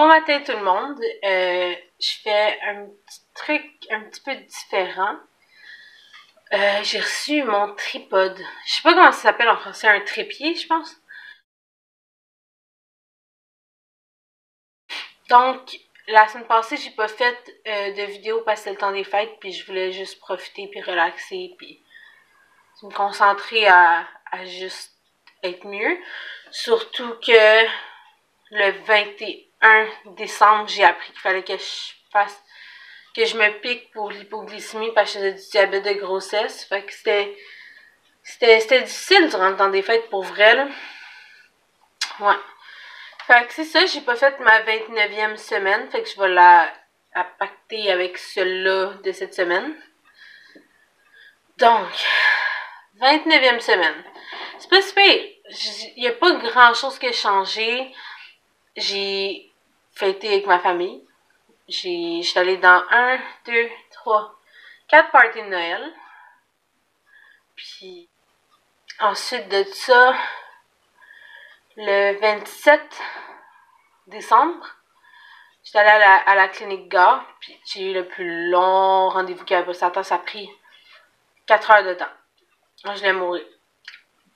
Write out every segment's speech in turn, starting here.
Bon matin tout le monde, je fais un petit truc un petit peu différent. J'ai reçu mon tripode. Je sais pas comment ça s'appelle en français, un trépied je pense. Donc, la semaine passée j'ai pas fait de vidéo parce que c'était le temps des fêtes puis je voulais juste profiter puis relaxer puis me concentrer à juste être mieux. Surtout que le 21 décembre j'ai appris qu'il fallait que je me pique pour l'hypoglycémie parce que j'ai du diabète de grossesse. Fait que c'était difficile durant le temps des fêtes pour vrai, là. Ouais. Fait que c'est ça, j'ai pas fait ma 29e semaine. Fait que je vais la pacter avec celle-là de cette semaine. Donc, 29e semaine. C'est pas super. Il y a pas grand chose qui a changé. J'ai fêté avec ma famille. Je suis allée dans 1, 2, 3, 4 parties de Noël. Puis ensuite de ça, le 27 décembre, j'étais allée à la clinique Gare. Puis j'ai eu le plus long rendez-vous qu'il y avait. Ça a pris 4 heures de temps. Je voulais mourir.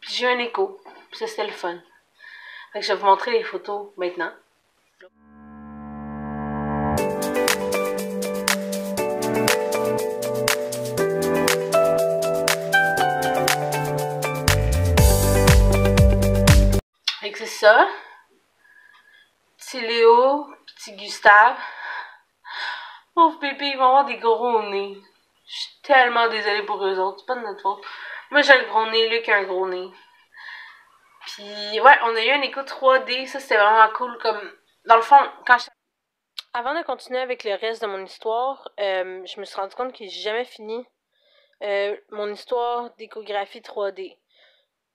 Puis j'ai eu un écho. Puis ça, c'était le fun. Fait que je vais vous montrer les photos maintenant. Fait que c'est ça. Petit Léo, petit Gustave. Pauvre bébé, ils vont avoir des gros nez. Je suis tellement désolée pour eux autres. C'est pas de notre faute. Moi, j'ai le gros nez, Luc a un gros nez. Puis, ouais, on a eu un écho 3D. Ça, c'était vraiment cool. Comme, dans le fond, Avant de continuer avec le reste de mon histoire, je me suis rendu compte que j'ai jamais fini mon histoire d'échographie 3D.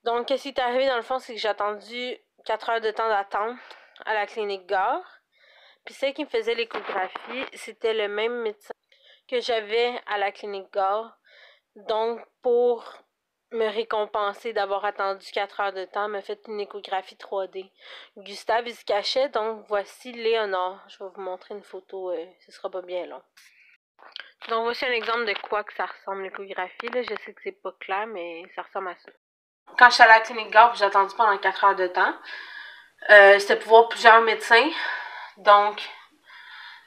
Donc, qu'est-ce qui est arrivé dans le fond, c'est que j'ai attendu 4 heures de temps d'attente à la clinique Gare. Puis celle qui me faisait l'échographie, c'était le même médecin que j'avais à la clinique Gare. Donc, pour me récompenser d'avoir attendu 4 heures de temps, m'a fait une échographie 3D. Gustave, il se cachait, donc voici Léonard. Je vais vous montrer une photo, ce sera pas bien long. Donc, voici un exemple de quoi que ça ressemble l'échographie. Là, je sais que c'est pas clair, mais ça ressemble à ça. Quand je suis allée à la clinique Gare, j'ai attendu pendant 4 heures de temps. C'était pour voir plusieurs médecins. Donc,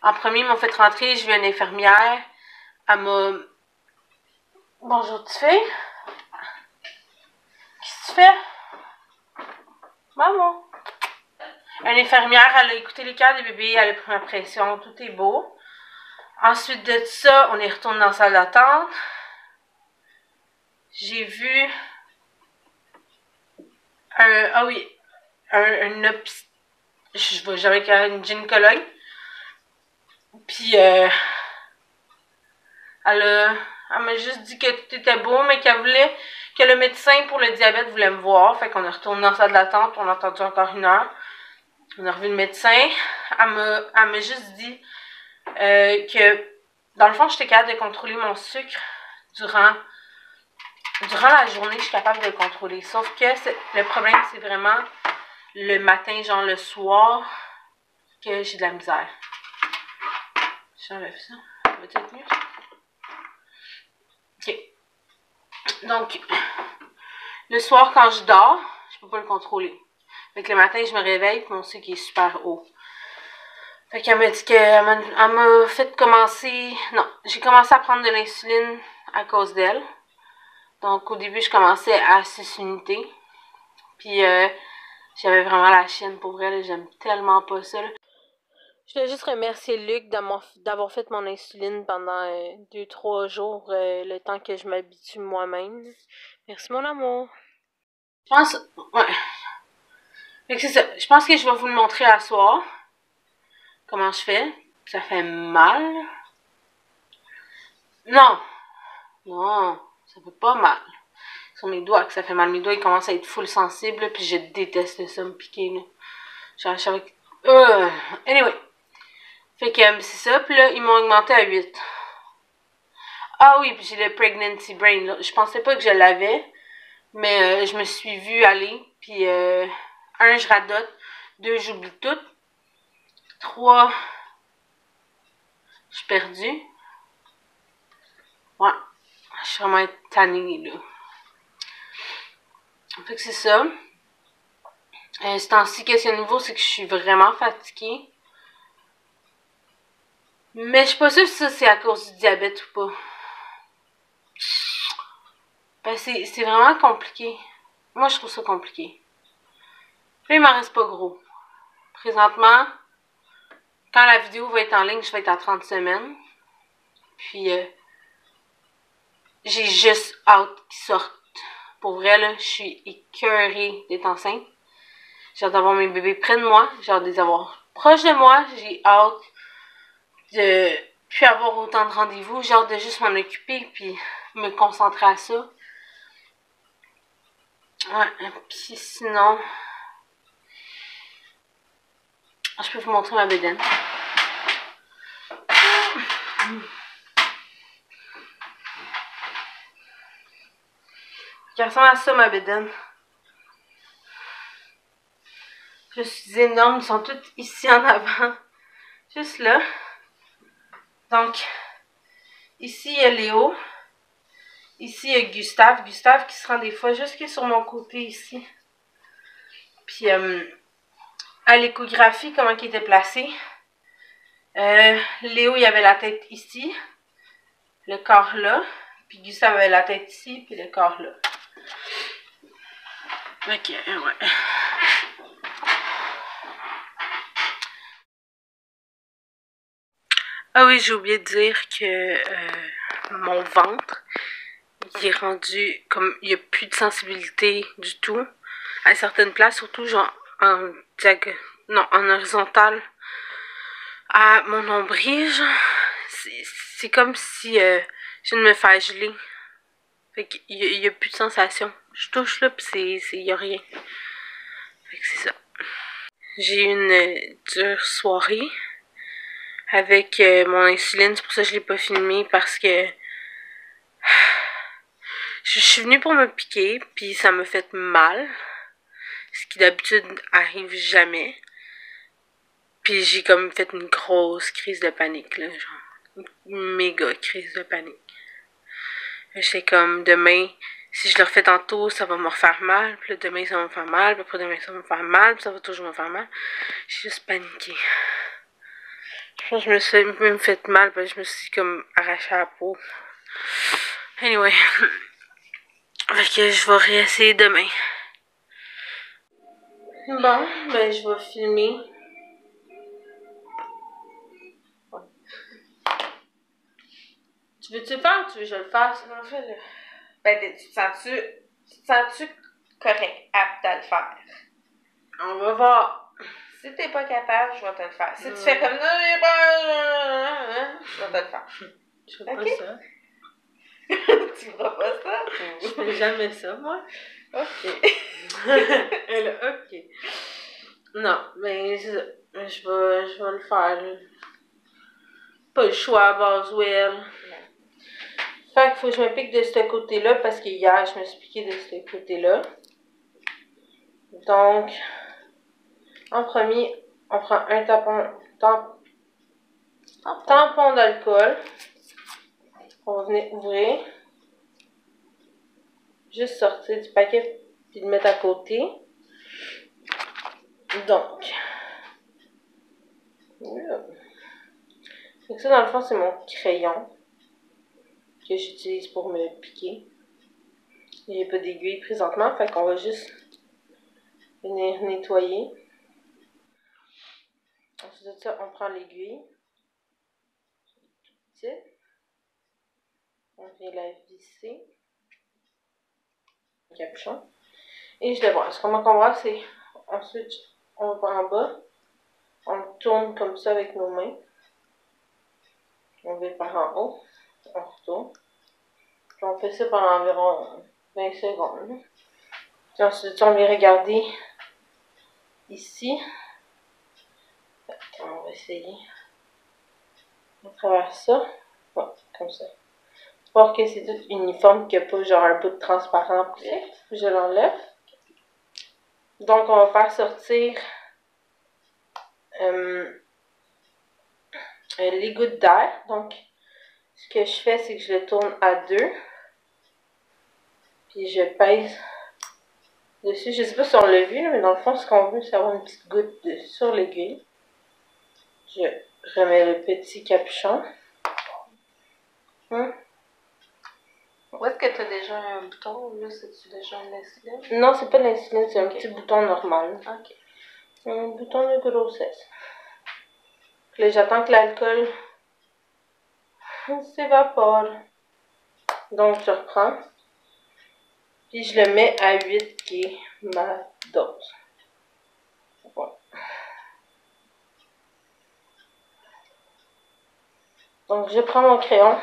en premier, ils m'ont fait rentrer. J'ai vu une infirmière. Elle m'a... Bonjour, tu fais? Qu'est-ce que tu fais? Maman. Une infirmière, elle a écouté les cœurs des bébés, elle a pris ma pression. Tout est beau. Ensuite de ça, on est retourné dans la salle d'attente. J'ai vu je vais jamais avec une gynécologue. Puis elle m'a juste dit que tout était beau, mais qu'elle voulait que le médecin pour le diabète voulait me voir. Fait qu'on est retourné dans la salle d'attente, on a attendu encore 1 heure. On a revu le médecin. Elle m'a juste dit que dans le fond, j'étais capable de contrôler mon sucre durant la journée, je suis capable de le contrôler. Sauf que le problème, c'est vraiment le matin, genre le soir, que j'ai de la misère. J'enlève ça. Ça va être mieux? Ok. Donc, le soir, quand je dors, je peux pas le contrôler. Fait que le matin, je me réveille et mon sucre est super haut. Fait qu'elle m'a dit qu'elle m'a fait commencer... Non, j'ai commencé à prendre de l'insuline à cause d'elle. Donc, au début, je commençais à 6 unités. Puis, j'avais vraiment la chienne pour elle. J'aime tellement pas ça. Là. Je voulais juste remercier Luc d'avoir fait mon insuline pendant 2-3 jours, le temps que je m'habitue moi-même. Merci, mon amour. Je pense... Ouais. Fait que c'est ça. Je pense que je vais vous le montrer à soir. Comment je fais. Ça fait mal. Non. Non. Ça fait pas mal. Sur mes doigts que ça fait mal. Mes doigts, ils commencent à être full sensibles. Puis je déteste ça, me piquer. Là. Genre, avec... Anyway. Fait que c'est ça. Puis là, ils m'ont augmenté à 8. Ah oui, puis j'ai le pregnancy brain. Là. Je pensais pas que je l'avais. Mais je me suis vue aller. Puis 1, je radote. 2, j'oublie tout. 3. Je suis perdue. Ouais. Je suis vraiment tannée, là. Fait que c'est ça. Ce temps-ci, qu'est-ce qu'il y a de nouveau, c'est que je suis vraiment fatiguée. Mais je suis pas sûre si ça c'est à cause du diabète ou pas. Ben c'est vraiment compliqué. Moi je trouve ça compliqué. Puis il m'en reste pas gros. Présentement, quand la vidéo va être en ligne, je vais être à 30 semaines. Puis j'ai juste hâte qu'ils sortent. Pour vrai là, je suis écœurée d'être enceinte. J'ai hâte d'avoir mes bébés près de moi. J'ai hâte de les avoir proches de moi. J'ai hâte de plus avoir autant de rendez-vous. J'ai hâte de juste m'en occuper puis me concentrer à ça. Ouais, puis sinon, je peux vous montrer ma bédaine. Ça ressemble à ça, ma bédaine. Je suis énorme, ils sont toutes ici en avant. Juste là. Donc, ici, il y a Léo. Ici, il y a Gustave. Gustave qui se rend des fois jusque sur mon côté ici. Puis, à l'échographie, comment il était placé. Léo, il avait la tête ici. Le corps là. Puis Gustave avait la tête ici, puis le corps là. Ok, ouais. Ah oui, j'ai oublié de dire que mon ventre, il est rendu comme, il n'y a plus de sensibilité du tout. À certaines places, surtout genre en en horizontal à mon nombril, genre, c'est comme si je ne me fais geler. Fait qu'il y a plus de sensation. Je touche là, pis il y a rien. Fait que c'est ça. J'ai eu une dure soirée avec mon insuline. C'est pour ça que je l'ai pas filmé, parce que je suis venue pour me piquer, puis ça m'a fait mal. Ce qui d'habitude arrive jamais. Puis j'ai comme fait une grosse crise de panique, là, genre. Une méga crise de panique. J'étais comme, demain, si je le refais tantôt, ça va me refaire mal. Puis là, demain, ça va me faire mal. Puis après demain, ça va me faire mal. Puis ça va toujours me faire mal. J'ai juste paniqué. Je pense que je me suis même fait mal. Puis je me suis comme arraché la peau. Anyway. Fait que je vais réessayer demain. Bon, ben je vais filmer. Tu veux-tu le faire ou tu veux que je le fasse? Non, fais-le. Ben, tu te sens-tu correct, apte à le faire? On va voir. Si t'es pas capable, je vais te le faire. Si tu fais comme non, j'ai pas, je vais te le faire. Je ferai pas ça. Tu feras pas ça? Je fais jamais ça, moi. Ok. Elle a ok. Non, mais je vais le faire. Là. Pas le choix à Boswell. Fait qu'il faut que je me pique de ce côté-là parce que hier, je me suis piquée de ce côté-là. Donc, en premier, on prend un tampon d'alcool. On va venir ouvrir. Juste sortir du paquet puis le mettre à côté. Donc, voilà. Donc ça, dans le fond, c'est mon crayon que j'utilise pour me piquer. Il n'y a pas d'aiguille présentement, fait qu'on va juste venir nettoyer. Ensuite de ça, on prend l'aiguille. On vient la visser. Le capuchon. Et je le brosse. Comment on brosse, c'est ensuite on va en bas. On tourne comme ça avec nos mains. On va par en haut. On retourne. Puis on fait ça pendant environ 20 secondes. Puis ensuite, on vient regarder ici. On va essayer à travers ça. Ouais, comme ça. Voir que c'est tout uniforme, qu'il n'y a pas genre un bout de transparent. Je l'enlève. Donc, on va faire sortir les gouttes d'air. Donc, ce que je fais, c'est que je le tourne à 2. Puis je pèse dessus. Je sais pas si on l'a vu, mais dans le fond, ce qu'on veut, c'est avoir une petite goutte sur l'aiguille. Je remets le petit capuchon. Où est-ce que tu as déjà un bouton ou là, c'est-tu déjà un insuline? Non, c'est pas de l'insuline, c'est un petit bouton normal. Ok. Un bouton de grossesse. Là, j'attends que l'alcool s'évapore. Donc, je reprends. Puis, je le mets à 8, qui est ma dose. Bon. Donc, je prends mon crayon.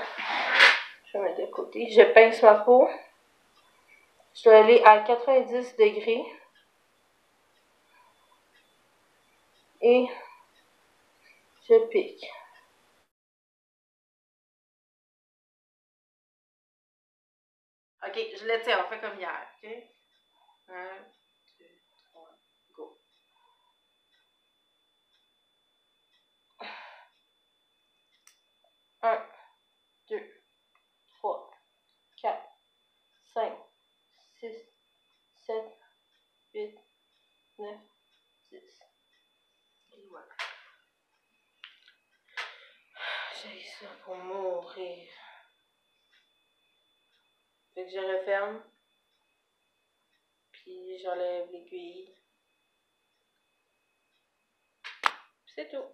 Je le mets de côté. Je pince ma peau. Je dois aller à 90 degrés. Et je pique. Ok, je le tiens, on fait comme hier, ok? 1, 2, 3, go. 1, 2, 3, 4, 5, 6, 7, 8, 9, 10. Et voilà. J'ai ça pour mourir. Fait que je referme. Puis j'enlève l'aiguille. C'est tout.